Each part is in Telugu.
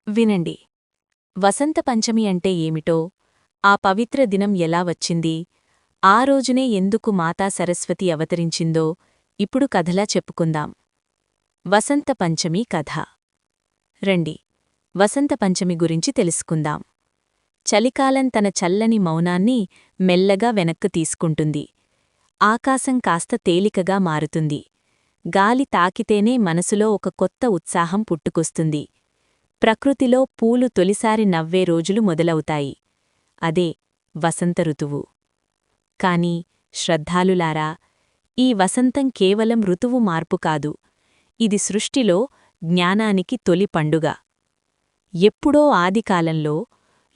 వినండి. వసంత పంచమి అంటే ఏమిటో, ఆ పవిత్ర దినం ఎలా వచ్చింది, ఆ రోజునే ఎందుకు మాతా సరస్వతి అవతరించిందో ఇప్పుడు కథలా చెప్పుకుందాం. వసంత పంచమి కథ. రండి, వసంత పంచమి గురించి తెలుసుకుందాం. చలికాలం తన చల్లని మౌనాన్ని మెల్లగా వెనక్కు తీసుకుంటుంది. ఆకాశం కాస్త తేలికగా మారుతుంది. గాలి తాకితేనే మనసులో ఒక కొత్త ఉత్సాహం పుట్టుకొస్తుంది. ప్రకృతిలో పూలు తొలిసారి నవ్వే రోజులు మొదలవుతాయి. అదే వసంత ఋతువు. కాని శ్రద్ధాలులారా, ఈ వసంతం కేవలం ఋతువు మార్పు కాదు, ఇది సృష్టిలో జ్ఞానానికి తొలి పండుగ. ఎప్పుడో ఆదికాలంలో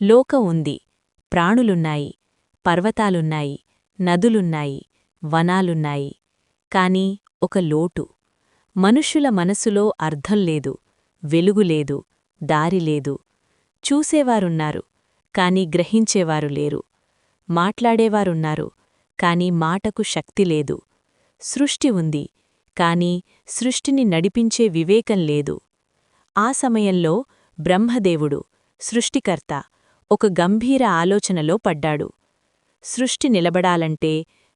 లోకం ఉంది, ప్రాణులున్నాయి, పర్వతాలున్నాయి, నదులున్నాయి, వనాలున్నాయి. కాని ఒక లోటు. మనుష్యుల మనసులో అర్థం లేదు, వెలుగులేదు, దారిలేదు. చూసేవారున్నారు, కాని గ్రహించేవారు లేరు. మాట్లాడేవారున్నారు, కాని మాటకు శక్తిలేదు. సృష్టి ఉంది, కాని సృష్టిని నడిపించే వివేకం లేదు. ఆ సమయంలో బ్రహ్మదేవుడు, సృష్టికర్త, ఒక గంభీర ఆలోచనలో పడ్డాడు. సృష్టి నిలబడాలంటే,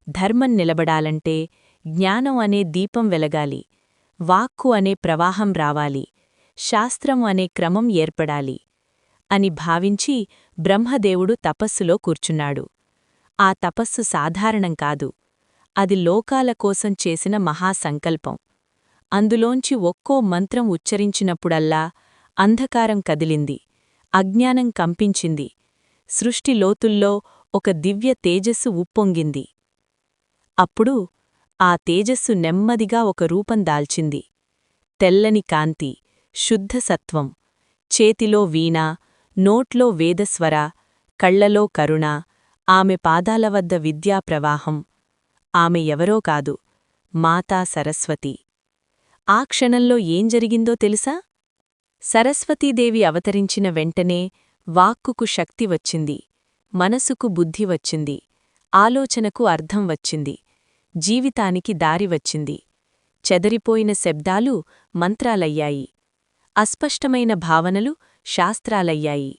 ధర్మం నిలబడాలంటే జ్ఞానం అనే దీపం వెలగాలి, వాక్కు అనే ప్రవాహం రావాలి, శాస్త్రం అనే క్రమం ఏర్పడాలి అని భావించి బ్రహ్మదేవుడు తపస్సులో కూర్చున్నాడు. ఆ తపస్సు సాధారణం కాదు, అది లోకాల కోసం చేసిన మహాసంకల్పం. అందులోంచి ఒక్కో మంత్రం ఉచ్చరించినప్పుడల్లా అంధకారం కదిలింది, అజ్ఞానం కంపించింది, సృష్టి లోతుల్లో ఒక దివ్య తేజస్సు ఉప్పొంగింది. అప్పుడు ఆ తేజస్సు నెమ్మదిగా ఒక రూపం దాల్చింది. తెల్లని కాంతి, శుద్ధ సత్వం, చేతిలో వీణ, నోట్లో వేదస్వర, కళ్లలో కరుణ, ఆమె పాదాల వద్ద విద్యాప్రవాహం. ఆమె ఎవరో కాదు, మాతా సరస్వతి. ఆ క్షణంలో ఏం జరిగిందో తెలుసా? సరస్వతీదేవి అవతరించిన వెంటనే వాక్కుకు శక్తి వచ్చింది, మనసుకు బుద్ధి వచ్చింది, ఆలోచనకు అర్థం వచ్చింది, జీవితానికి దారి వచ్చింది. చెదరిపోయిన శబ్దాలు మంత్రాలయ్యాయి, అస్పష్టమైన భావనలు శాస్త్రాలయ్యాయి,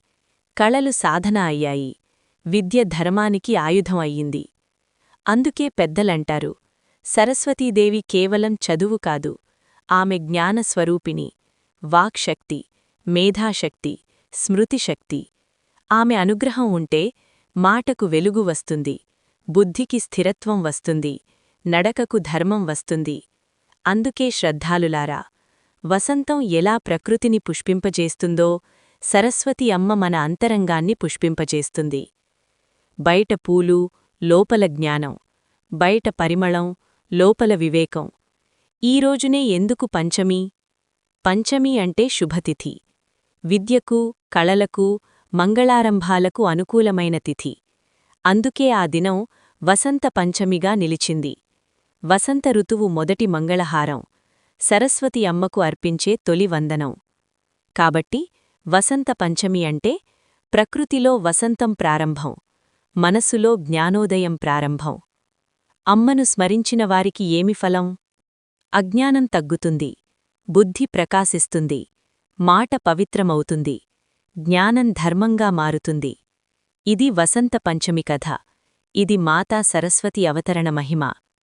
కళలు సాధన అయ్యాయి, విద్య ధర్మానికి ఆయుధం అయ్యింది. అందుకే పెద్దలంటారు, సరస్వతీదేవి కేవలం చదువు కాదు, ఆమె జ్ఞానస్వరూపిణి, వాక్శక్తి, మేధాశక్తి, స్మృతిశక్తి. ఆమె అనుగ్రహం ఉంటే మాటకు వెలుగు వస్తుంది, బుద్ధికి స్థిరత్వం వస్తుంది, నడకకు ధర్మం వస్తుంది. అందుకే శ్రద్ధాలులారా, వసంతం ఎలా ప్రకృతిని పుష్పింపజేస్తుందో సరస్వతి అమ్మ మన అంతరంగాన్ని పుష్పింపజేస్తుంది. బయట పూలు, లోపల జ్ఞానం, బయట పరిమళం, లోపల వివేకం. ఈరోజునే ఎందుకు పంచమి? పంచమి అంటే శుభతిథి, విద్యకు, కళలకు, మంగళారంభాలకు అనుకూలమైన తిథి. అందుకే ఆ దినం వసంత పంచమిగా నిలిచింది. వసంత ఋతువు మొదటి మంగళహారం, సరస్వతి అమ్మకు అర్పించే తొలి వందనం. కాబట్టి వసంత పంచమి అంటే ప్రకృతిలో వసంతం ప్రారంభం, మనసులో జ్ఞానోదయం ప్రారంభం. అమ్మను స్మరించిన వారికి ఏమి ఫలం? అజ్ఞానం తగ్గుతుంది, బుద్ధి ప్రకాశిస్తుంది, మాట పవిత్రమవుతుంది, జ్ఞానం ధర్మంగా మారుతుంది. ఇది వసంత పంచమి కథ. ఇది మాతా సరస్వతి అవతరణ మహిమ.